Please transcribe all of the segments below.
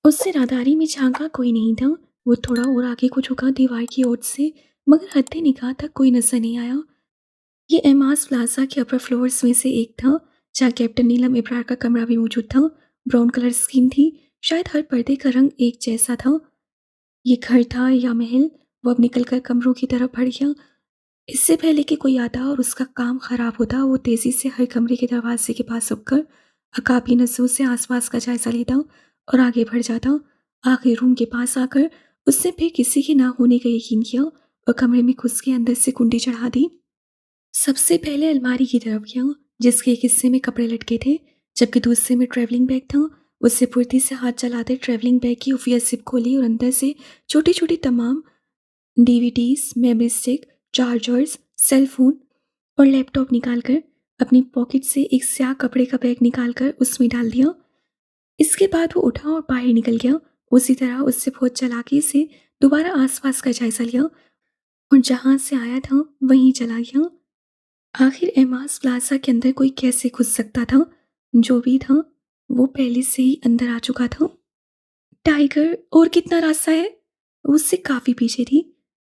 उससे राहदारी में झांका कोई नहीं था। वो थोड़ा और आगे को झुका दीवार की ओर से, मगर हद निगाह तक कोई नजर नहीं आया। ये एमास प्लाजा के अपर फ्लोर्स में से एक था, जहाँ कैप्टन नीलम इब्रार का कमरा भी मौजूद था। ब्राउन कलर स्कीम थी, शायद हर पर्दे का रंग एक जैसा था। ये घर था या महल, वो अब निकलकर कमरों की तरफ बढ़ गया। इससे पहले कि कोई आता और उसका काम खराब होता, वो तेजी से हर कमरे के दरवाजे के पास रुककर अकापी नजरों से आसपास का जायजा लेता और आगे बढ़ जाता। आखिरी रूम के पास आकर उसने फिर किसी के ना होने का यकीन किया और कमरे में घुस के अंदर से कुंडी चढ़ा दी। सबसे पहले अलमारी की तरफ गया, जिसके एक हिस्से में कपड़े लटके थे, जबकि दूसरे में ट्रैवलिंग बैग था। उससे फुर्ती से हाथ चलाते ट्रैवलिंग बैग की खुफिया जिप खोली और अंदर से छोटी छोटी तमाम DVDs, memory stick, chargers, cell phone और लैपटॉप निकालकर अपनी पॉकेट से एक स्याह कपड़े का बैग निकालकर उसमें डाल दिया। इसके बाद वो उठा और बाहर निकल गया। उसी तरह उससे बहुत चालाकी से दोबारा आसपास का जायजा लिया और जहां से आया था वहीं चला गया। आखिर एमास प्लाजा के अंदर कोई कैसे घुस सकता था? जो भी था, वो पहले से ही अंदर आ चुका था। टाइगर और कितना रास्ता है? वो उससे काफी पीछे थी।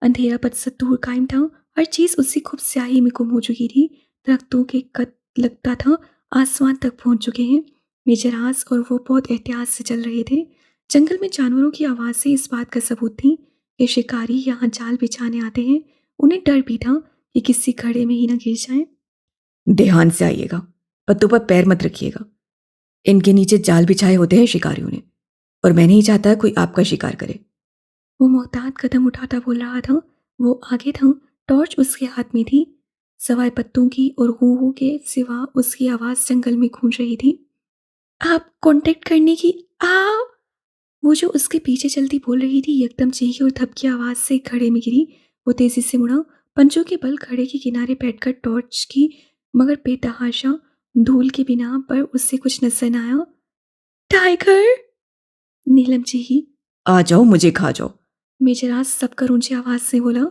अंधेरा बदसत दूर कायम था। हर चीज उससे खूब स्याही में गुम हो चुकी थी। दरख्तों के कद लगता था आसमान तक पहुंच चुके हैं। मेजरास और वो बहुत एहतियात से चल रहे थे। जंगल में जानवरों की आवाजें इस बात का सबूत थी कि शिकारी यहाँ जाल बिछाने आते हैं। उन्हें डर भी था कि किसी खड़े में ही ना गिर जाए। ध्यान से आइएगा, पत्तों पर पैर मत रखिएगा। इनके नीचे जाल बिछाए होते हैं शिकारियों ने, और मैं नहीं चाहता कोई आपका शिकार करे। वो मोहतात कदम उठाता बोल रहा था। वो आगे था, टॉर्च उसके हाथ में थी। सवाए पत्तों की और हू हू के सिवा उसकी आवाज जंगल में गूंज रही थी। आप कांटेक्ट करने की आ वो जो उसके पीछे चलती बोल रही थी, एकदम चीखी और थपकी आवाज से खड़े में गिरी। वो तेजी से मुड़ा, पंजों के बल खड़े के किनारे बैठकर टॉर्च की, मगर बेतहाशा धूल के बिना पर उससे कुछ नजर न आया। टाइगर, नीलम चीखी। आ जाओ, मुझे खा जाओ। मेजराज सबकर ऊंची आवाज से बोला।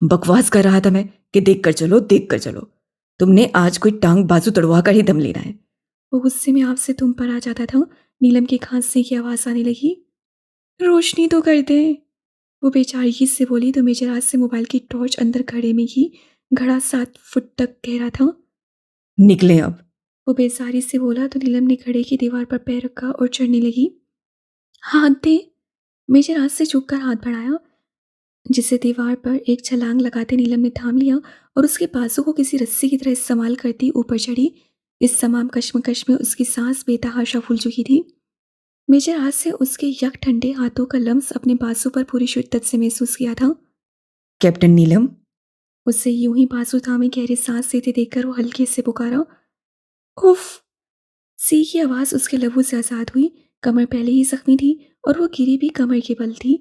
बकवास कर रहा था मैं कि देख कर चलो, देख कर चलो। तुमने आज कोई टांग बाजू तड़वा कर ही दम लेना है। वो गुस्से में आपसे तुम पर आ जाता था। नीलम की खांसने की आवाज आने लगी। रोशनी तो कर दे, वो बेचारी से बोली तो मेजराज से मोबाइल की टॉर्च अंदर घड़े में की। घड़ा 7 फुट तक गहरा था। निकले अब। वो बेसारी से बोला तो नीलम ने घड़े की दीवार पर पैर रखा और चढ़ने लगी। हाथ दे, मेजराज से झुककर हाथ बढ़ाया, जिसे दीवार पर एक छलांग लगाते नीलम ने थाम लिया और उसके बाजू को किसी रस्सी की तरह इस्तेमाल करती ऊपर चढ़ी। इस तमाम कश्मकश में उसकी सांस बेतहाशा फूल चुकी थी। मेजर आज से उसके यक ठंडे हाथों का लम्स अपने बाजू पर पूरी शिद्दत से महसूस किया था। कैप्टन नीलम। उससे यूं ही बाजू थामे गहरी सांस लेते देखकर वो हल्के से पुकारा। उफ! सी की आवाज उसके लबों से आजाद हुई। कमर पहले ही जख्मी थी और वो गिरी भी कमर के बल थी।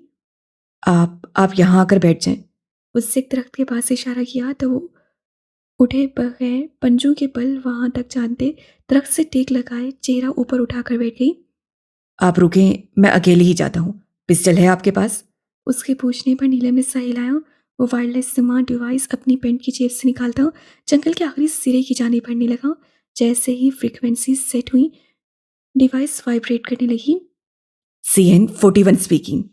आप यहाँ आकर बैठ जाएं। उससे एक दरख्त के पास इशारा किया तो वो उठे बगैर पंजों के बल वहां तक जानते दरख्त से टेक लगाए चेहरा ऊपर उठाकर बैठ गई। आप रुकें, मैं अकेले ही जाता हूँ। पिस्टल है आपके पास? उसके पूछने पर नीलम ने सर हिलाया। वो वायरलेस स्मार्ट डिवाइस अपनी पेंट की जेब से निकालता जंगल के आखिरी सिरे की जाने बढ़ने लगा। जैसे ही फ्रीक्वेंसी सेट हुई, डिवाइस वाइब्रेट करने लगी। CN-41 speaking.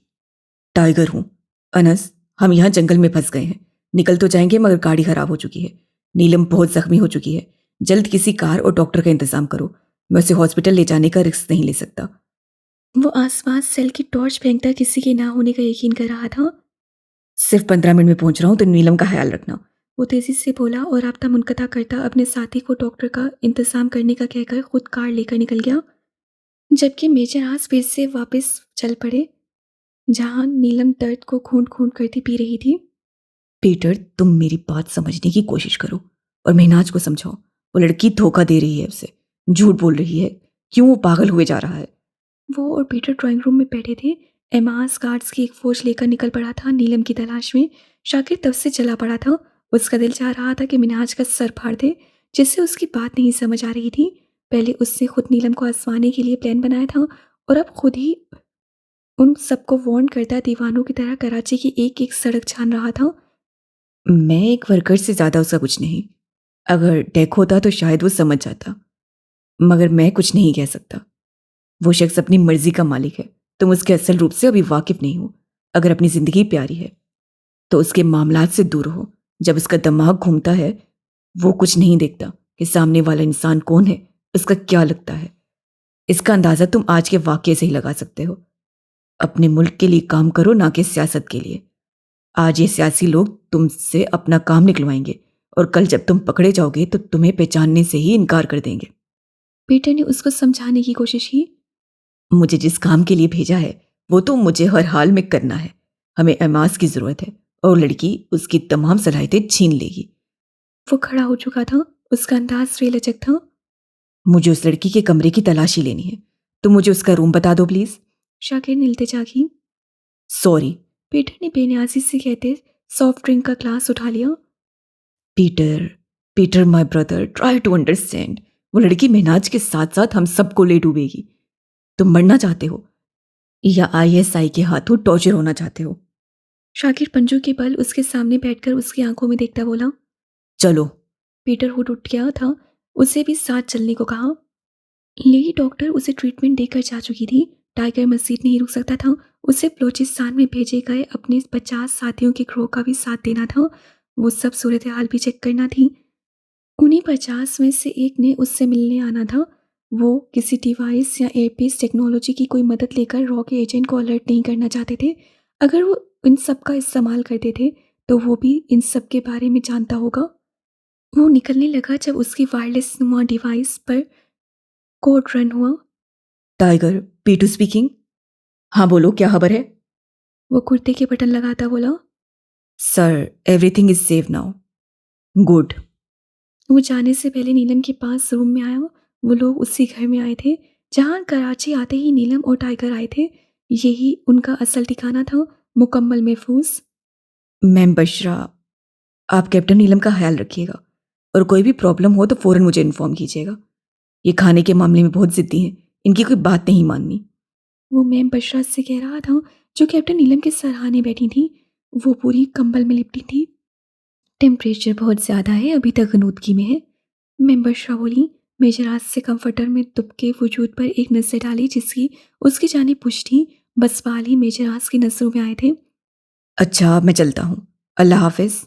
टाइगर हूँ। अनस, हम यहाँ जंगल में फंस गए हैं। निकल तो जाएंगे मगर गाड़ी खराब हो चुकी है। नीलम बहुत जख्मी हो चुकी है। जल्द किसी कार और डॉक्टर का इंतजाम करो। मैं उसे हॉस्पिटल ले जाने का रिस्क नहीं ले सकता। वो आसपास सेल की टॉर्च फेंकता किसी के ना होने का यकीन कर रहा था। सिर्फ 15 मिनट में पहुंच रहा हूँ, तो नीलम का ख्याल रखना। वो तेजी से बोला और राब्ता मुनक़ता करता अपने साथी को डॉक्टर का इंतजाम करने का कहकर खुद कार लेकर निकल गया। जबकि मेजर आस फिर से वापस चल पड़े, जहां नीलम दर्द को घूंट घूंट करती पी रही थी। पीटर, तुम मेरी बात समझने की कोशिश करो और महनाज को समझाओ। वो लड़की धोखा दे रही है उसे, झूठ बोल रही है। क्यों वो पागल हुए जा रहा है? वो और पीटर ड्राइंग रूम में बैठे थे। एमास गार्ड्स की एक फौज लेकर निकल पड़ा था नीलम की तलाश में। शाकिर तब से चला पड़ा था। उसका दिल चाह रहा था कि मिनाज का सर फाड़ दे, जिससे उसकी बात नहीं समझ आ रही थी। पहले उसने खुद नीलम को आजमाने के लिए प्लान बनाया था और अब खुद ही उन सबको वार्न करता दीवानों की तरह कराची की एक एक सड़क छान रहा था। मैं एक वर्कर से ज्यादा उसका कुछ नहीं। अगर डेक होता तो शायद वो समझ जाता, मगर मैं कुछ नहीं कह सकता। वो शख्स अपनी मर्जी का मालिक है। तुम उसके असल रूप से अभी वाकिफ नहीं हो। अगर अपनी जिंदगी प्यारी है तो उसके मामलात से दूर हो। जब उसका दिमाग घूमता है वो कुछ नहीं देखता कि सामने वाला इंसान कौन है, उसका क्या लगता है। इसका अंदाजा तुम आज के वाकये से ही लगा सकते हो। अपने मुल्क के लिए काम करो, ना कि सियासत के लिए। आज ये सियासी लोग तुमसे अपना काम निकलवाएंगे और कल जब तुम पकड़े जाओगे तो तुम्हें पहचानने से ही इनकार कर देंगे। पीटर ने उसको समझाने की कोशिश की। मुझे जिस काम के लिए भेजा है वो तो मुझे हर हाल में करना है। हमें एमास की जरूरत है और लड़की उसकी तमाम सलाहियतें छीन लेगी। वो खड़ा हो चुका था, उसका अंदाज बेलचक था। मुझे उस लड़की के कमरे की तलाशी लेनी है। तुम मुझे उसका रूम बता दो प्लीज। शाकिर ने इल्तिजा की। सॉरी। पीटर ने बेनियाजी से कहते सॉफ्ट ड्रिंक का ग्लास उठा लिया। Peter, Peter my brother, try to understand. वो लड़की महनाज के साथ साथ हम सबको ले डूबेगी। तुम मरना चाहते हो या आईएसआई के हाथों टॉर्चर होना चाहते हो? शाकिर पंजों के बल उसके सामने बैठकर उसकी आंखों में देखता बोला। चलो। पीटर हुड उठ गया था, उसे भी साथ चलने को कहा। लेडी डॉक्टर उसे ट्रीटमेंट देकर जा चुकी थी। टाइगर मस्जिद नहीं रुक सकता था, उसे बलूचिस्तान में भेजे गए अपने 50 साथियों के ग्रोह का भी साथ देना था। वो सब सूरत हाल भी चेक करना थी। उन्हीं 50 में से एक ने उससे मिलने आना था। वो किसी डिवाइस या एयरपीस टेक्नोलॉजी की कोई मदद लेकर रॉ के एजेंट को अलर्ट नहीं करना चाहते थे। अगर वो इन सब का इस्तेमाल करते थे तो वो भी इन सब के बारे में जानता होगा। वो निकलने लगा जब उसकी वायरलेस नुमा डिवाइस पर कोड रन हुआ। Tiger, P two speaking. हाँ बोलो, क्या खबर है? वो कुर्ते के बटन लगाता बोला। Sir, everything is safe now. Good. वो जाने से पहले नीलम के पास रूम में आया। वो लोग उसी घर में आए थे जहाँ कराची आते ही नीलम और टाइगर आए थे। यही उनका असल ठिकाना था, मुकम्मल महफूज। मैम बशरा, आप कैप्टन नीलम का ख्याल रखिएगा और कोई भी प्रॉब्लम हो तो फौरन मुझे इन्फॉर्म कीजिएगा। ये खाने के मामले में बहुत जिद्दी हैं, इनकी कोई बात नहीं माननी। वो मैम बशरा से कह रहा था जो कैप्टन नीलम के सराहने बैठी थी। वो पूरी कंबल में लिपटी थी। टेम्परेचर बहुत ज़्यादा है, अभी तक गनूदगी में है। मैम बशरा बोली। मेजराज से कंफर्टर में दुबके वजूद पर एक नज़र डाली जिसकी उसकी जानिब पुष्टि बसपाल ही मेजराज की नज़रों में आए थे। अच्छा, मैं चलता हूँ, अल्लाह हाफिज।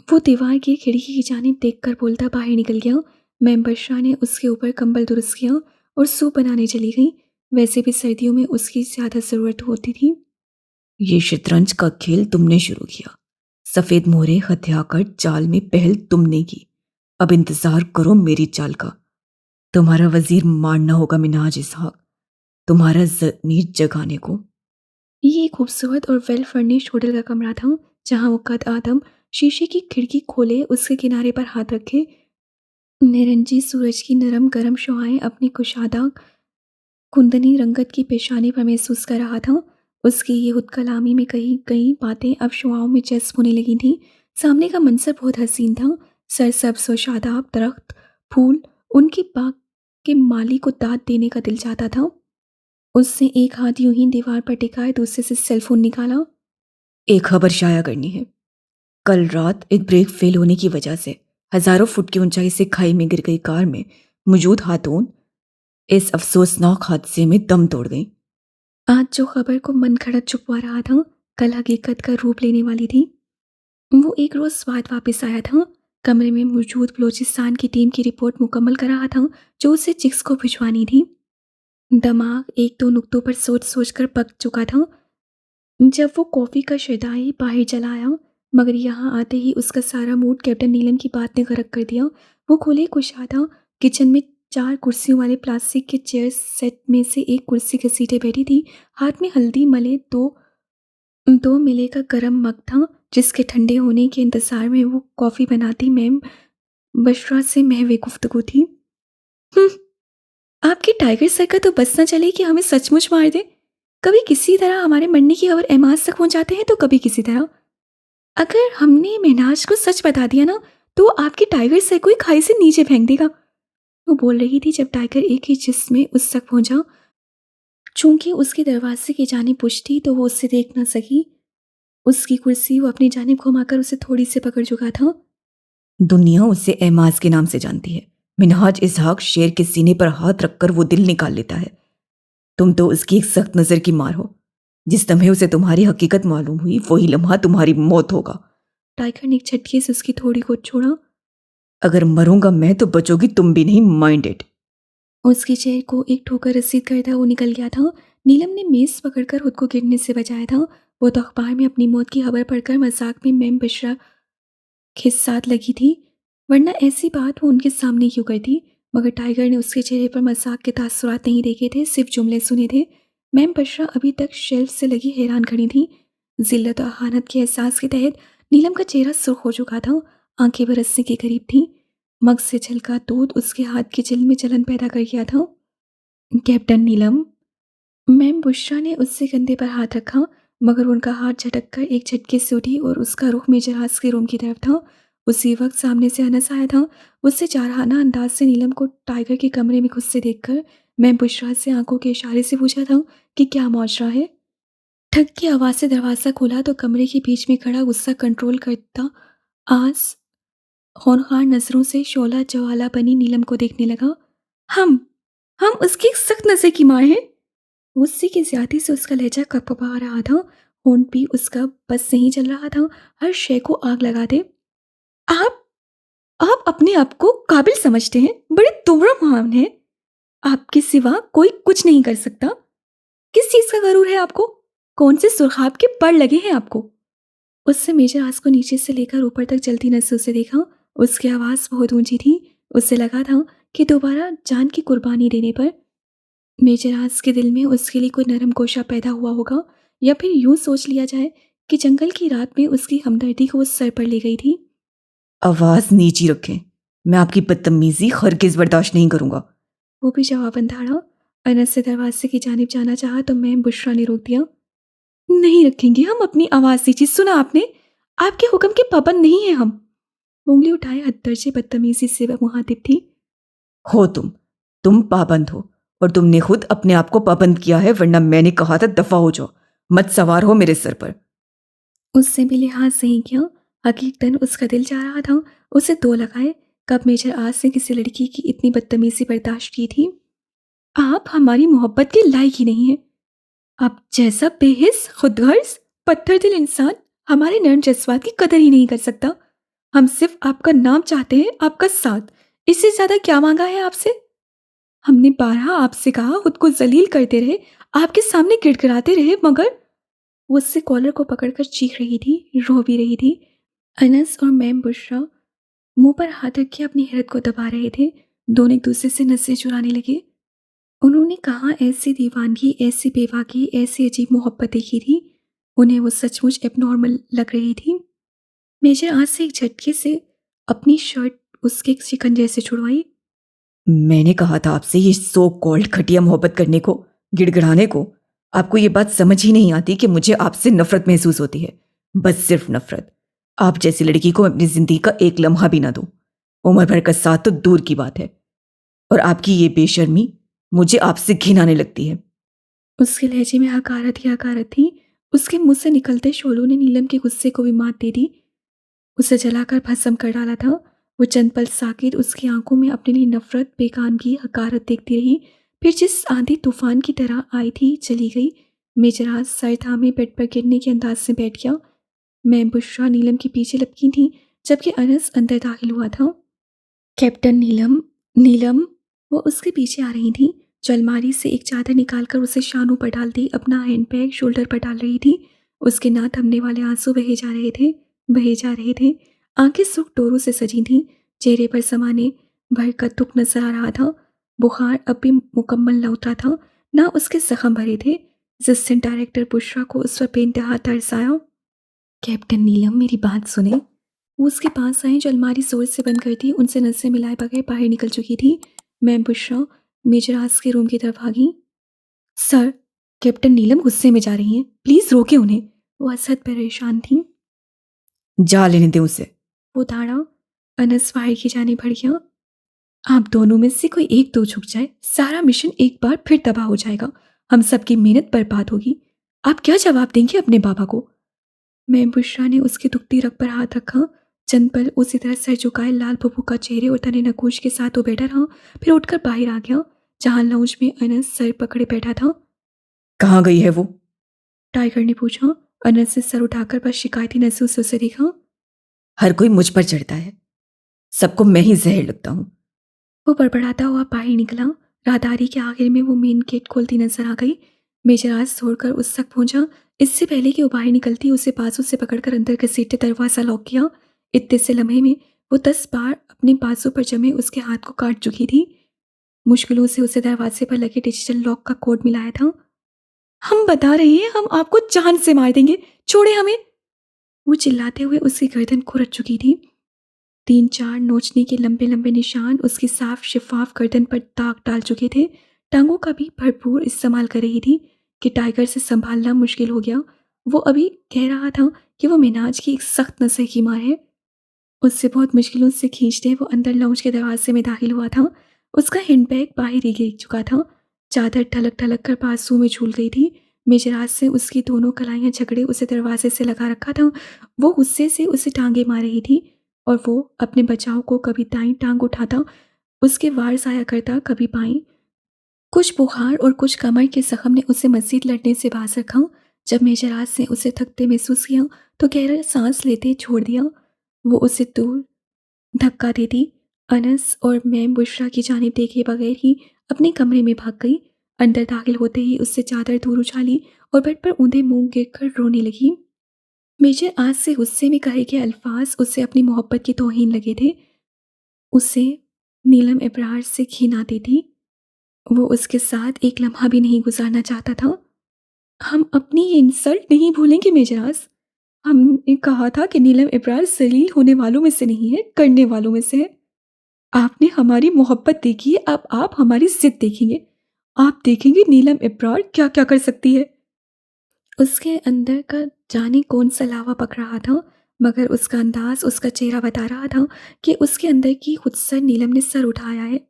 वो दीवार की खिड़की की जानिब देखकर बोलता बाहर निकल गया। मैम बशरा ने उसके ऊपर कंबल दुरुस्त किया और सूप बनाने चली गई। वैसे भी सर्दियों में उसकी ज़्यादा ज़रूरत होती थी। ये शतरंज का खेल तुमने शुरू किया। सफेद मोहरे हथियाकर चाल में पहल तुमने की। अब इंतजार करो मेरी चाल का। तुम्हारा वजीर मारना होगा मिनहाज इसहाक, तुम्हारा ज़मीर जगाने को। ये एक खूबसूरत और वेल फर्निश्ड होटल का कमरा था जहाँ वो कद आदम शीशे की खिड़की खोले उसके किनारे पर हाथ रखे निरंजी सूरज की नरम गरम शुआएं अपनी कुशादा कुंदनी रंगत की पेशानी पर महसूस कर रहा था। उसकी ये खुद कलामी में कई कई बातें अब शुआओं में जज्ब होने लगी थीं। सामने का मंजर बहुत हसीन था। सरसब्ज़ व शादाब दरख्त, फूल, उनकी बाग के माली को दाद देने का दिल चाहता था। उसने एक हाथ यूं ही दीवार पर टिकाए दूसरे से सेलफोन निकाला। एक खबर शाया करनी है। कल रात एक ब्रेक फेल होने की वजह से हजारों फुट की ऊंचाई से खाई में गिर गई कार में मौजूद खातून इस अफसोसनाक हादसे में दम तोड़ गई। आज जो खबर को मन खड़क छुपवा रहा था कल हकीकत का रूप लेने वाली थी। वो एक रोज़ बाद वापस आया था। कमरे में मौजूद बलूचिस्तान की टीम की रिपोर्ट मुकम्मल कर रहा था जो उसे चिक्स को भिजवानी थी। दिमाग एक दो नुक्तों पर सोच सोच कर पक चुका था जब वो कॉफ़ी का शदाई बाहर चला आया। मगर यहाँ आते ही उसका सारा मूड कैप्टन नीलम की बात ने गरक कर दिया। वो खुले कुशादा किचन में 4 कुर्सियों वाले प्लास्टिक के चेयर सेट में से एक कुर्सी घसीटे बैठी थी। हाथ में हल्दी मले दो मिले का गरम मग था जिसके ठंडे होने के इंतज़ार में वो कॉफ़ी बनाती मैम बशरा से महवे गुफ्तगू थी। "हम्म, आपके टाइगर सर का तो बस ना चले कि हमें सचमुच मार दे। कभी किसी तरह हमारे मरने की खबर एमाज तक पहुंचाते हैं तो कभी किसी तरह। अगर हमने महनाज को सच बता दिया ना तो वो आपके टाइगर सर को ही खाई से नीचे फेंक देगा।" वो बोल रही थी जब टाइगर एक ही जिस्म में उस तक पहुंचा। चूंकि उसके दरवाजे की जानिब पुश थी तो वो उससे देख न सकी। उसकी कुर्सी वो अपनी जानिब घुमाकर उसे थोड़ी से पकड़ चुका था। दुनिया उसे एमाज के नाम से जानती है। मिनहाज इसहाक शेर के सीने पर हाथ रखकर वो दिल निकाल लेता है। तुम तो उसकी एक सख्त नज़र की मार हो। जिस लम्हे उसे तुम्हारी हकीकत मालूम हुई वही लम्हा तुम्हारी मौत होगा। टाइगर ने एक झटके से उसकी थोड़ी को छोड़ा। अगर मरूंगा मैं तो बचोगी तुम भी नहीं, माइंड इट। उसकी चेयर को एक ठोकर रसीद करता वो निकल गया था। नीलम ने मेज पकड़कर खुद को गिरने से बचाया था। वो तो अखबार में अपनी मौत की खबर पढ़कर मजाक में मैम बुशरा के साथ लगी थी, वरना ऐसी बात वो उनके सामने क्यों करती। मगर टाइगर ने उसके चेहरे पर मजाक के तासुरात नहीं देखे थे, सिर्फ जुमले सुने थे। मैम बुशरा अभी तक शेल्फ से लगी हैरान खड़ी थी। जिल्लत और अहानत के एहसास के तहत नीलम का चेहरा सुर्ख हो चुका था, आंखें बरसने के करीब थीं। मग से छलका दूध उसके हाथ की जिल्द में जलन पैदा कर गया था। कैप्टन नीलम, मैम बुशरा ने उससे कंधे पर हाथ रखा, मगर उनका हाथ झटक कर एक झटके से उठी और उसका रुख मेजर हास के रूम की तरफ था। उसी वक्त सामने से अनस आया था। उससे चाराना अंदाज से नीलम को टाइगर के कमरे में खुद से देखकर मैम बुशरा से आंखों के इशारे से पूछा था कि क्या माजरा है। ठग की आवाज़ से दरवाज़ा खुला तो कमरे के बीच में खड़ा गुस्सा कंट्रोल करता आज होनहार नज़रों से शोला जवाला बनी नीलम को देखने लगा। हम हम उसकी एक सख्त नज़र की मार हैं। गुस्से की ज्यादती से उसका लहजा कपकपा रहा था। होंठ भी उसका बस नहीं चल रहा था, हर शय को आग लगा दे। आप आप अपने आप को काबिल समझते हैं, बड़े तुमरा महान हैं। आपके सिवा कोई कुछ नहीं कर सकता। किस चीज का गरूर है आपको? कौन से सुरखाब के पर लगे हैं आपको? उससे मेजर आस को नीचे से लेकर ऊपर तक चलती नजरों से देखा। उसकी आवाज़ बहुत ऊंची थी। उससे लगा था कि दोबारा जान की कुर्बानी देने पर मेजर आस के दिल में उसके लिए कोई नरम गोशा पैदा हुआ होगा, या फिर यूं सोच लिया जाए कि जंगल की रात में उसकी हमदर्दी को वो सर पर ले गई थी। आवाज़ नीची रखें, मैं आपकी बदतमीजी हरगिज बर्दाश्त नहीं करूंगा। वो भी जवाबन धाड़ा। अनस से दरवाजे की जानिब जाना चाहा तो मैम बुशरा ने रोक दिया। नहीं रखेंगे हम अपनी आवाज़ नीची, सुना आपने? आपके हुक्म के पाबंद नहीं है हम। उंगली उठाए हद से बदतमीजी से वह मुहातिब थी। हो तुम पाबंद हो, और तुमने खुद अपने आप को पाबंद किया है, वरना मैंने कहा था दफा हो जाओ, मत सवार हो मेरे सर पर। उससे भी लिहाज नहीं किया। हकीकतन उसका दिल चाह रहा था उसे दो लगाए। कब मेजर आज से किसी लड़की की इतनी बदतमीजी बर्दाश्त की थी। आप हमारी मोहब्बत के लायक ही नहीं है। आप जैसा बेहिस खुदगर्ज पत्थर दिल इंसान हमारे नर्म जज्बात की कदर ही नहीं कर सकता। हम सिर्फ आपका नाम चाहते हैं, आपका साथ। इससे ज्यादा क्या मांगा है आपसे? हमने बारहा आपसे कहा, खुद को जलील करते रहे, आपके सामने गिड़गिड़ाते रहे, मगर वो उससे कॉलर को पकड़कर चीख रही थी, रो भी रही थी। अनस और मैम बुशरा मुंह पर हाथ रख के अपनी हैरत को दबा रहे थे। दोनों एक दूसरे से नसें चुराने लगे। उन्होंने कहा ऐसी दीवानगी, ऐसी बेवाकी, ऐसी अजीब मोहब्बत देखी थी। उन्हें वो सचमुच एबनॉर्मल लग रही थी। मेजर आज से एक झटके से अपनी शर्ट उसके शिकंजे से छुड़वाई। मैंने कहा था आपसे ये सो कॉल्ड घटिया मोहब्बत करने को, गिड़गिड़ाने को। आपको ये बात समझ ही नहीं आती कि मुझे आपसे नफरत महसूस होती है, बस सिर्फ नफरत। आप जैसी लड़की को मैं अपनी जिंदगी का एक लम्हा भी ना दूं, उम्र भर का साथ तो दूर की बात है। और आपकी ये बेशर्मी, मुझे आपसे घिन आने लगती है। उसके लहजे में हकारत ही हकारत थी। उसके मुंह से निकलते शोलों ने नीलम के गुस्से को भी मात दे दी, उसे जलाकर भस्म कर डाला था। वो चंद पल साकित उसकी आंखों में अपने लिए नफरत, बेगानगी, हकारत देखती रही। फिर जिस आंधी तूफान की तरह आई थी चली गई। मेजराज सर थामे बेड पर गिरने के अंदाज से बैठ गया। मैं बुशरा नीलम के पीछे लपकी थी, जबकि अनस अंदर दाखिल हुआ था। कैप्टन नीलम, नीलम, वो उसके पीछे आ रही थी। जो अलमारी से एक चादर निकालकर उसे शानों पर डाल दी, अपना हैंडबैग शोल्डर पर डाल रही थी। उसके ना थमने वाले आंसू बहे जा रहे थे, बहे जा रहे थे। आंखें सुख डोरों से सजी थीं। चेहरे पर समाने भर का दुख नजर आ रहा था। बुखार अब भी मुकम्मल न उतरा था, ना उसके जख्म भरे थे। असिस्टेंट डायरेक्टर बुशरा को उस पर बेइंतहा तरस आया। कैप्टन नीलम, मेरी बात सुने। वो उसके पास आए। जो अलमारी जोर से बंद कर थी, उनसे नजरें मिलाए बगैर बाहर निकल चुकी थी। मैं बुशरा मेजर आस के रूम की तरफ भागी। सर, कैप्टन नीलम गुस्से में जा रही हैं, प्लीज रोके उन्हें। वो असहद परेशान थी। जा लेने दे उसे। वो धाड़ा। अनस बाहर की जाने बढ़ गया। आप दोनों में से कोई एक दो झुक जाए, सारा मिशन एक बार फिर तबाह हो जाएगा। हम सबकी मेहनत बर्बाद होगी। आप क्या जवाब देंगे अपने बाबा को? मैं बुशरा ने उसकी दुखती रग पर हाथ रखा। चंद पल उसी तरह सर झुकाए लाल बबू का चेहरे और तने नकोश के साथ वो बैठा रहा। फिर उठकर बाहर आ गया, जहाँ लाउंज में अनस सर पकड़े बैठा था। कहाँ गई है वो? टाइगर ने पूछा। अनस ने सर उठाकर बस शिकायती नजरों से उसे देखा। हर कोई मुझ पर चढ़ता है, सबको मैं ही जहर लगता हूँ। वो बड़बड़ाता हुआ बाहर निकला। राहदारी के आखिर में वो मेन गेट खोलती नजर आ गई। मेजर आज दौड़कर उस तक पहुंचा। इससे पहले कि वो बाहर निकलती उसे बाजू से पकड़कर अंदर घसीटते दरवाजा लॉक किया। इतने से लम्हे में वो 10 बार अपने बाजू पर जमे उसके हाथ को काट चुकी थी। मुश्किलों से उसे दरवाजे पर लगे डिजिटल लॉक का कोड मिलाया था। हम बता रहे हैं, हम आपको जान से मार देंगे, छोड़े हमें। वो चिल्लाते हुए उसकी गर्दन खुरच चुकी थी। 3-4 नोचने के लंबे लंबे निशान उसकी साफ शिफाफ गर्दन पर दाग डाल चुके थे। टांगों का भी भरपूर इस्तेमाल कर रही थी कि टाइगर से संभालना मुश्किल हो गया। वो अभी कह रहा था कि वो मिनाज की एक सख्त नस्ल की मार है। उससे बहुत मुश्किलों से खींचते वो अंदर लाउंज के दरवाजे में दाखिल हुआ था। उसका हैंडबैग बाहर ही गिर चुका था। चादर ठलक ठलक कर बाजू में झूल गई थी। मेजराज से उसकी दोनों कलाइयां झगड़े उसे दरवाजे से लगा रखा था। वो गुस्से से उसे टांगे मार रही थी और वो अपने बचाव को कभी दाईं टांग उठाता, उसके वार जाया करता, कभी बाईं। कुछ बुखार और कुछ कमर के जख्म ने उसे मजीद लड़ने से बाज रखा। जब मेजराज ने उसे थकते महसूस किया तो गहरा सांस लेते छोड़ दिया। वो उसे दूर धक्का देती। अनस और मैम बुशरा की जानिब देखे बगैर ही अपने कमरे में भाग गई। अंदर दाखिल होते ही उससे चादर दूर उछाली और बेड पर ऊंधे मुंह गिरकर रोने लगी। मेजर आज से गुस्से में कहे गए अल्फाज उसे अपनी मोहब्बत की तौहीन लगे थे। उसे नीलम इब्रार से घिन आती थी। वो उसके साथ एक लम्हा भी नहीं गुजारना चाहता था। हम अपनी ये इंसल्ट नहीं भूलेंगे मेजराज। हमने कहा था कि नीलम इब्रार जलील होने वालों में से नहीं है, करने वालों में से है। आपने हमारी मोहब्बत देखी है, अब आप हमारी जिद देखेंगे। आप देखेंगे नीलम इब्रार क्या क्या कर सकती है। उसके अंदर का जाने कौन सा लावा पक रहा था, मगर उसका अंदाज, उसका चेहरा बता रहा था कि उसके अंदर की खुदसर नीलम ने सर उठाया है।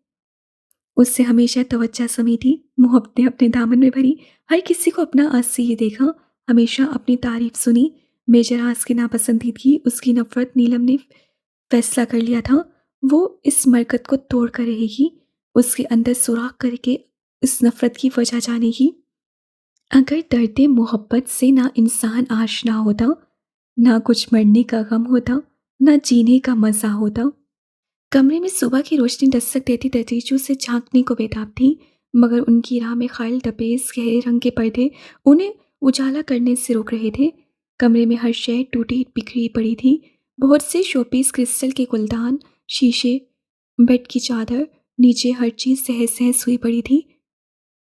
उससे हमेशा तवज्जो समी थी, मोहब्बतें अपने दामन में भरी, हर किसी को अपना आज से ये देखा, हमेशा अपनी तारीफ सुनी। मेजर आज की नापसंदीदगी, उसकी नफरत, नीलम ने फैसला कर लिया था। वो इस मरकत को तोड़ कर रहेगी, उसके अंदर सुराख करके इस नफरत की वजह जानेगी। अगर दर्द मोहब्बत से ना इंसान आशना होता, ना कुछ मरने का गम होता, ना जीने का मज़ा होता। कमरे में सुबह की रोशनी दस्तक देती दरीचों से झांकने को बेताब थी, मगर उनकी राह में खायल दपेस गहरे रंग के पर्दे उन्हें उजाला करने से रोक रहे थे। कमरे में हर शय टूटी बिखरी पड़ी थी। बहुत से शोपीस, क्रिस्टल के गुलदान, शीशे, बेड की चादर, नीचे हर चीज़ सहज सहज हुई पड़ी थी।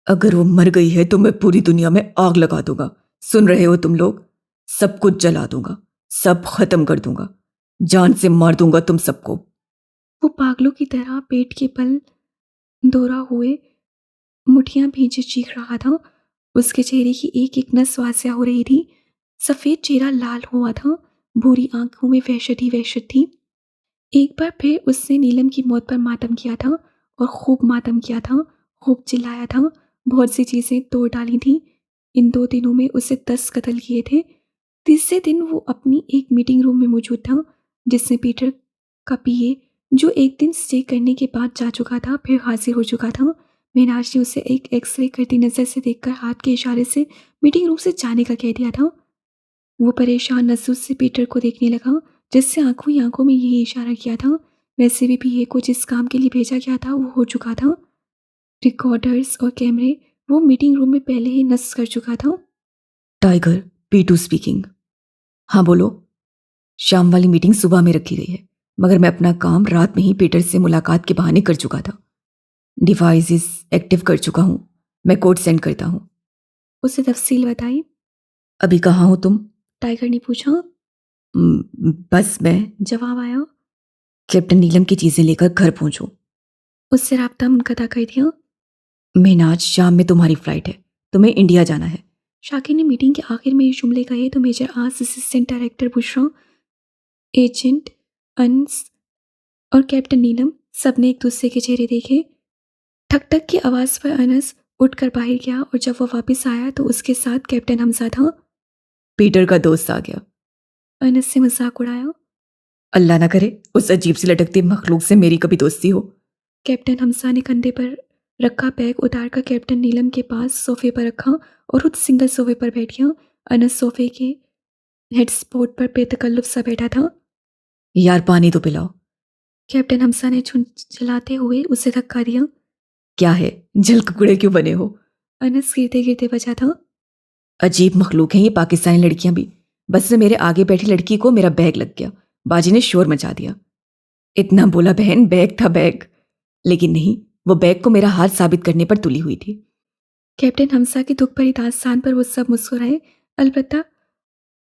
अगर वो मर गई है तो मैं पूरी दुनिया में आग लगा दूंगा। सुन रहे हो तुम लोग? सब कुछ जला दूंगा, सब खत्म कर दूंगा, जान से मार दूंगा तुम सबको। वो पागलों की तरह पेट के बल दौरा हुए मुठियां भींचे चीख रहा था। उसके चेहरे की एक एक नस वासिया हो रही थी। सफ़ेद चेहरा लाल हुआ था, भूरी आंखों में वहशत ही वहशत थी। एक बार फिर उसने नीलम की मौत पर मातम किया था और खूब मातम किया था, खूब चिल्लाया था, बहुत सी चीज़ें तोड़ डाली थी। इन 2 दिनों में उसे 10 कत्ल किए थे। तीसरे दिन वो अपनी एक मीटिंग रूम में मौजूद था, जिसमें पीटर का पीए, जो एक दिन स्टे करने के बाद जा चुका था, फिर हाजिर हो चुका था। मीनाज ने उसे एक एक्सरे करती नज़र से देखकर हाथ के इशारे से मीटिंग रूम से जाने का कह दिया था। वो परेशान नजरों से पीटर को देखने लगा, जिससे आंखों ही आंखों में यही इशारा किया था। वैसे भी पीए को जिस काम के लिए भेजा गया था वो हो चुका था। रिकॉर्डर्स और कैमरे वो मीटिंग रूम में पहले ही नस्ब कर चुका था। Tiger, P2 speaking. हाँ बोलो। शाम वाली मीटिंग सुबह में रखी गई है, मगर मैं अपना काम रात में ही पीटर से मुलाकात के बहाने कर चुका था। डिवाइस एक्टिव कर चुका हूँ। मैं कोड सेंड करता हूँ। उसे तफसील बताई। अभी कहाँ हो तुम? टाइगर ने पूछा। बस मैं जवाब आया। कैप्टन नीलम की चीजें लेकर घर पहुंचू। उससे राब्ता मुनक़ता कर दिया। मीनाज, शाम में तुम्हारी फ्लाइट है, तुम्हें इंडिया जाना है। शाकिर ने मीटिंग के आखिर में ये जुमले कहे तो मेजर आज असिस्टेंट डायरेक्टर बुशरा, एजेंट अंस और कैप्टन नीलम सबने एक दूसरे के चेहरे देखे। ठक ठक की आवाज़ पर अनस उठकर बाहर गया और जब वो वापस आया तो उसके साथ कैप्टन हमजा था। पीटर का दोस्त आ गया। अनस से मजाक उड़ाया। अल्लाह ना करे उस अजीब सी लटकती मखलूक से मेरी कभी दोस्ती हो। कैप्टन हमजा ने कंधे पर रखा बैग उतारकर कैप्टन नीलम के पास सोफे पर रखा और खुद सिंगल सोफे पर बैठ गया। अनस सोफे के हेड स्पॉट पर बेतकल्लुफ सा बैठा था। यार पानी तो पिलाओ। कैप्टन हमसा ने झुंझलाते हुए उसे धक्का दिया। क्या है, जल कुकड़े क्यों बने हो? अनस गिरते गिरते बचा था। अजीब मखलूक हैं ये पाकिस्तानी लड़कियां भी। बस में मेरे आगे बैठी लड़की को मेरा बैग लग गया। बाजी ने शोर मचा दिया। इतना बोला बहन, बैग था बैग। लेकिन नहीं, वो बैग को मेरा हाथ साबित करने पर तुली हुई थी। कैप्टन हमसा की दुख भरी दास्तान पर वो सब मुस्कुराए। अलबत्ता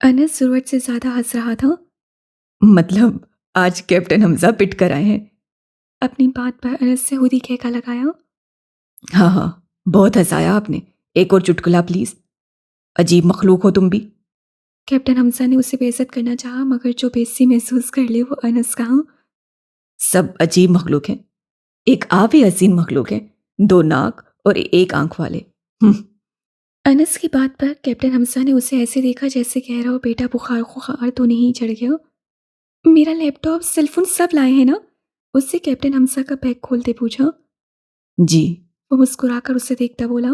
अनस जरूरत से ज्यादा हंस रहा था। मतलब आज कैप्टन हमजा पिट कर आए हैं? अपनी बात पर अनस से खुद ही कहका लगाया। हाँ हाँ, बहुत हंसाया आपने। एक और चुटकुला प्लीज। अजीब मखलूक हो तुम भी। कैप्टन हमसा ने उसे बेइज्जत करना चाहा, मगर जो बेइज्जती महसूस कर ले वो अनस का। सब अजीब मखलूक हैं। एक आप ही हसीन मखलूक है, 2 नाक और 1 आंख वाले। अनस की बात पर कैप्टन हमसा ने उसे ऐसे देखा जैसे कह रहा हो, बेटा बुखार खुखार तो नहीं चढ़ गया? मेरा लैपटॉप सेलफोन सब लाए हैं ना? उससे कैप्टन हमसा का बैग खोलते पूछा। जी। वो मुस्कुराकर उसे देखता बोला।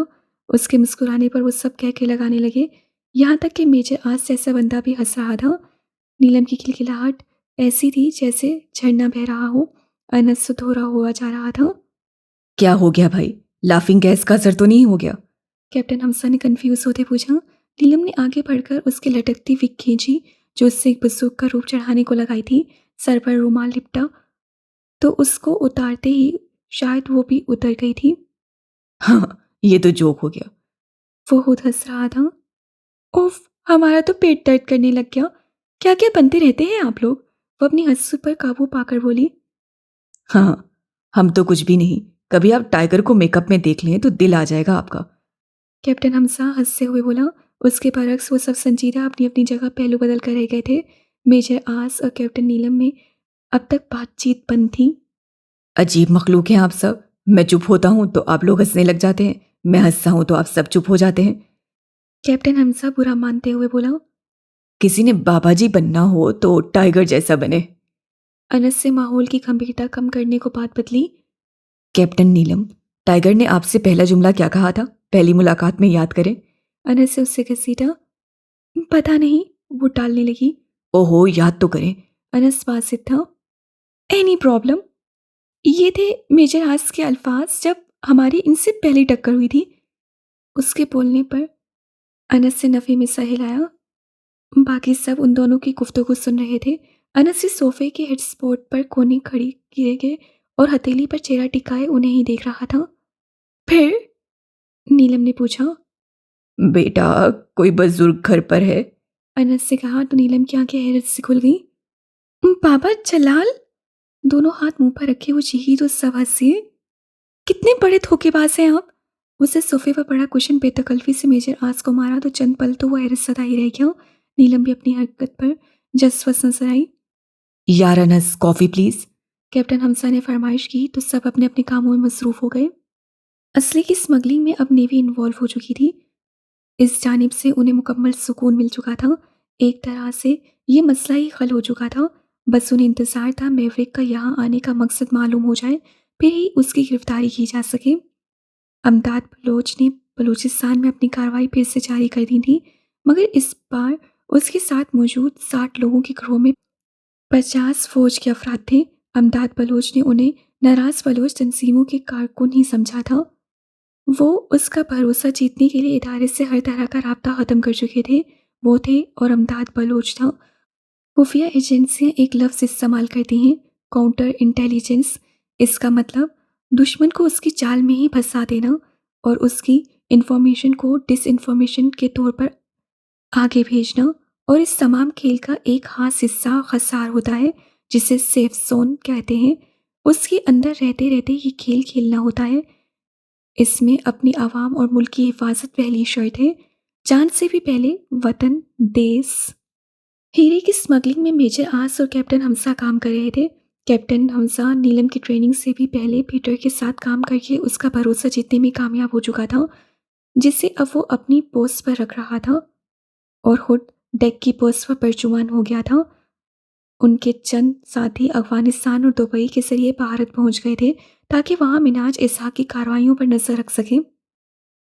उसके मुस्कुराने पर वो सब कह के लगाने लगे, यहाँ तक कि मेजर आज जैसा बंदा भी हंस रहा था। नीलम की खिलखिलाहट ऐसी थी जैसे झरना बह रहा हो। अनस सुधोरा हुआ जा रहा था। क्या हो गया भाई? लाफिंग गैस का असर तो नहीं हो गया? कैप्टन हमसा ने कंफ्यूज होते पूछा। नीलम ने आगे बढ़कर उसकी लटकती विक खींची जो उससे एक बंदूक का रूप चढ़ाने को लगाई थी। सर पर रुमाल लिपटा तो उसको उतारते ही शायद वो भी उतर गई थी। हाँ, ये तो जोक हो गया। वो खुद हंस रहा था। उफ, हमारा तो पेट दर्द करने लग गया। क्या क्या बनते रहते हैं आप लोग? वो अपनी हंसी पर काबू पाकर बोली। हाँ, हम तो कुछ भी नहीं। कभी आप टाइगर को मेकअप में देख लें तो दिल आ जाएगा आपका। कैप्टन हमसा हंसते हुए बोला। उसके बरक्स वो सब संजीदा अपनी अपनी जगह पहलू बदल कर रह गए थे। मेजर आस और कैप्टन नीलम में अब तक बातचीत बंद थी। अजीब मखलूक हैं आप सब। मैं चुप होता हूं तो आप लोग हंसने लग जाते हैं, मैं हंसता हूं तो आप सब चुप हो जाते हैं। कैप्टन हमसा बुरा मानते हुए बोला। किसी ने बाबा जी बनना हो तो टाइगर जैसा बने। अनस से माहौल की गंभीरता कम करने को बात बदली। कैप्टन नीलम, टाइगर ने आपसे पहला जुमला क्या कहा था? पहली मुलाकात में याद करें। अनस से उससे घसीटा। पता नहीं, वो टालने लगी। ओहो, याद तो करें। अनस बासित था। Any problem? ये थे मेजर आस के अल्फाज जब हमारी इनसे पहली टक्कर हुई थी। उसके बोलने पर अनस से नफी में सर हिलाया। बाकी सब उन दोनों की गुफ्तगू सुन रहे थे। अनस से सोफे के हेड स्पॉट पर कोने खड़ी किए गए और हथेली पर चेहरा टिकाए उन्हें ही देख रहा था। फिर? नीलम ने पूछा। बेटा, कोई बुजुर्ग घर पर है? अनस से कहा तो नीलम की आंखें हैरत से खुल गईं। बाबा जलाल? दोनों हाथ मुंह पर रखे वो चीखी तो सब हंसे। कितने बड़े धोखेबाज हैं आप? उसे सोफे पर पड़ा कुशन बेतकल्फी से मेजर आस को मारा तो चंद पल तो वो हैरत सदा ही रह गया। नीलम भी अपनी हरकत पर जज्बस नजर आई। यार अनस, कॉफी प्लीज। कैप्टन हमसा ने फरमाइश की तो सब अपने अपने कामों में मसरूफ हो गए। असली की स्मगलिंग में अब नेवी इन्वॉल्व हो चुकी थी। इस जानिब से उन्हें मुकम्मल सुकून मिल चुका था। एक तरह से ये मसला ही हल हो चुका था। बस उन्हें इंतज़ार था मैवरिक का यहाँ आने का मकसद मालूम हो जाए, फिर ही उसकी गिरफ्तारी की जा सके। अमदाद बलोच ने बलूचिस्तान में अपनी कार्रवाई फिर से जारी कर दी थी, मगर इस बार उसके साथ मौजूद 60 लोगों के ग्रोह में 50 फौज के अफराद थे। अमदाद बलोच ने उन्हें नाराज बलोच तंजीमों के कारकुन ही समझा था। वो उसका भरोसा जीतने के लिए इदारे से हर तरह का राब्ता ख़त्म कर चुके थे। वो थे और अमदाद बलोच था। खुफिया एजेंसियां एक लफ्ज़ इस्तेमाल करती हैं, काउंटर इंटेलिजेंस। इसका मतलब दुश्मन को उसकी चाल में ही फंसा देना और उसकी इंफॉर्मेशन को डिसइंफॉर्मेशन के तौर पर आगे भेजना। और इस तमाम खेल का एक खास हिस्सा खसार होता है जिसे सेफ जोन कहते हैं। उसके अंदर रहते रहते ये खेल खेलना होता है। इसमें अपनी आवाम और मुल्क की हिफाजत पहली शर्त है, जान से भी पहले वतन देश। हीरे की स्मगलिंग में मेजर आस और कैप्टन हमसा काम कर रहे थे। कैप्टन हमसा नीलम की ट्रेनिंग से भी पहले पीटर के साथ काम करके उसका भरोसा जीतने में कामयाब हो चुका था, जिसे अब वो अपनी पोस्ट पर रख रहा था और खुद डेक की पोस्ट पर परचुमान हो गया था। उनके चंद साथी अफगानिस्तान और दुबई के जरिए भारत पहुंच गए थे ताकि वहाँ मिनाज इसहाक की कार्रवाइयों पर नजर रख सके।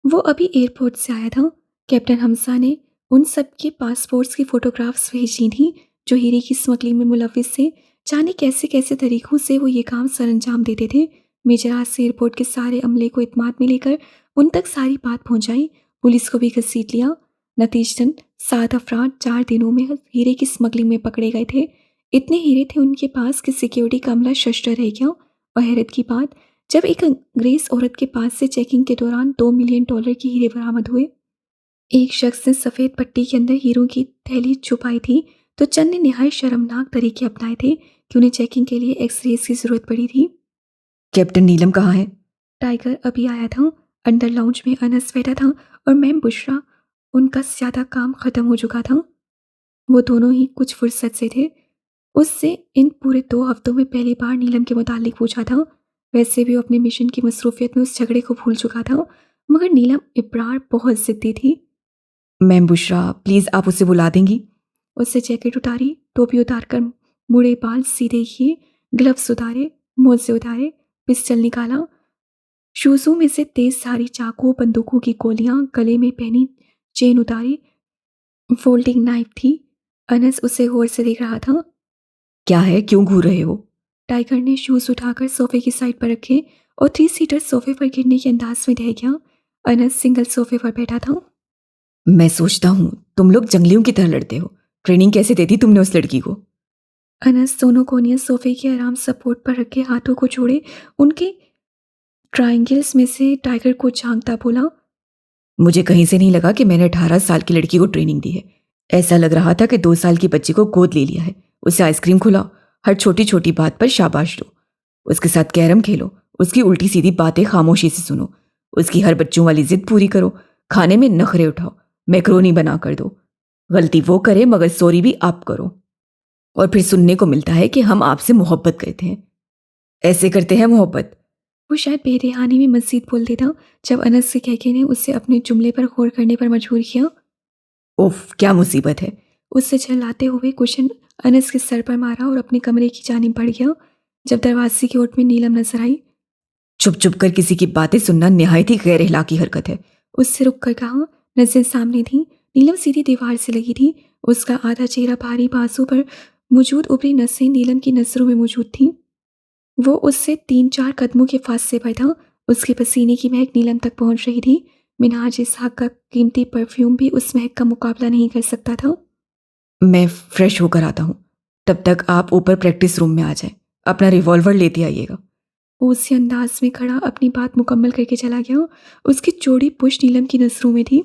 वो अभी एयरपोर्ट से आया था। कैप्टन हमजा ने उन सब के पासपोर्ट्स की फोटोग्राफ्स भेजी थी जो हीरे की स्मगलिंग में मुलविस थे। जाने कैसे कैसे तरीकों से वो ये काम सरअंजाम देते थे। मेजर आज से एयरपोर्ट के सारे अमले को इत्मीनान में लेकर उन तक सारी बात पहुंचाई। पुलिस को भी घसीट लिया। नतीजतन 7 अफराद 4 दिनों में हीरे की स्मगलिंग में पकड़े गए थे। इतने हीरे थे उनके पास कि सिक्योरिटी का अमला शस्त्र रह गया। और हैरत की बात, जब एक अंग्रेज औरत के पास से चेकिंग के दौरान $2 मिलियन के हीरे बरामद हुए। एक शख्स ने सफ़ेद पट्टी के अंदर हीरों की थैली छुपाई थी, तो चंद ने निहायत शर्मनाक तरीके अपनाए थे कि उन्हें चेकिंग के लिए एक्सरेज की ज़रूरत पड़ी थी। कैप्टन नीलम कहाँ है? टाइगर अभी आया था। अंदर लाउंज में अनस बैठा था और मैम बुशरा, उनका ज़्यादा काम ख़त्म हो चुका था। वो दोनों ही कुछ फुर्सत से थे। उससे इन पूरे 2 हफ्तों में पहली बार नीलम के मुतालिक पूछा था। वैसे भी वो अपने मिशन की मसरूफियत में उस झगड़े को भूल चुका था, मगर नीलम इब्रार बहुत ज़िद्दी थी। मैम बुशरा, प्लीज़ आप उसे बुला देंगी? उससे जैकेट उतारी, टोपी उतारकर मुड़े बाल सीधे किए, ग्लव्स उतारे, मोजे उतारे, पिस्टल निकाला। शूज़ों में से तेज धारी चाकू, बंदूकों की गोलियां, गले में पहनी चेन उतारी, फोल्डिंग नाइफ थी। अनस उसे गौर से देख रहा था। क्या है, क्यों घूर रहे हो? टाइगर ने शूज़ उठाकर सोफे की साइड पर रखे और 3 सीटर सोफे पर गिरने के अंदाज में ढह गया। अनस सिंगल सोफे पर बैठा था। मैं सोचता हूँ तुम लोग जंगलियों की तरह लड़ते हो। ट्रेनिंग कैसे देती तुमने उस लड़की को? अनस दोनों कोनियां सोफे के आराम सपोर्ट पर रखे हाथों को जोड़े उनके ट्रायंगल्स में से टाइगर को झांकता बोला। मुझे कहीं से नहीं लगा कि मैंने 18 साल की लड़की को ट्रेनिंग दी है। ऐसा लग रहा था कि 2 साल की बच्ची को गोद ले लिया है। उसे आइसक्रीम खिलाओ, हर छोटी छोटी बात पर शाबाश दो, उसके साथ कैरम खेलो, उसकी उल्टी सीधी बातें खामोशी से सुनो, उसकी हर बच्चों वाली जिद पूरी करो, खाने में नखरे उठाओ, मैक्रोनी बना कर दो। गलती वो करे मगर सॉरी भी आप करो, और फिर सुनने को मिलता है कि हम आपसे मोहब्बत करते हैं। ऐसे करते हैं मोहब्बत? वो शायद बेरेहानी में मजीद बोल देता जब अनस के कहके ने उसे अपने जुमले पर गौर करने पर मजबूर किया। उफ, क्या मुसीबत है। उससे चिल्लाते हुए कुशन अनस के सर पर मारा और अपने कमरे की जानिब बढ़ गया। जब दरवाजे की ओट में नीलम नजर आई। चुप चुप कर किसी की बातें सुनना निहायत ही गैर इखलाकी हरकत है। उससे रुक कर कहा। नजर सामने थी। नीलम सीधी दीवार से लगी थी। उसका आधा चेहरा भारी, बाजू पर मौजूद ऊपरी नसें नीलम की नजरों में मौजूद थीं। वो उससे 3-4 कदमों के फासले पर था। उसके पसीने की महक नीलम तक पहुंच रही थी। मिनाज इसहाक का कीमती परफ्यूम भी उस महक का मुकाबला नहीं कर सकता था। मैं फ्रेश होकर आता हूँ, तब तक आप ऊपर प्रैक्टिस रूम में आ जाएं। अपना रिवॉल्वर लेते आइएगा। वो उसी अंदाज में खड़ा अपनी बात मुकम्मल करके चला गया। उसकी चौड़ी पुश्त नीलम की नजरों में थी।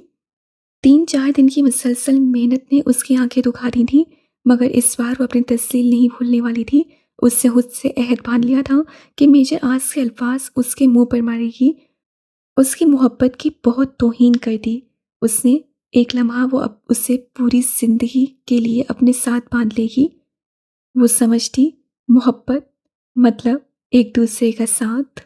3-4 दिन की मुसलसल मेहनत ने उसकी आंखें दुखा दी थी, मगर इस बार वो अपनी तस्लील नहीं भूलने वाली थी। उससे खुद से अहद बांध लिया था कि मेजर आज के अल्फाज उसके मुंह पर मारेगी। उसकी मोहब्बत की बहुत तौहीन कर दी उसने। एक लम्हा वो अब उसे पूरी जिंदगी के लिए अपने साथ बांध लेगी। वो समझती मोहब्बत मतलब एक दूसरे का साथ।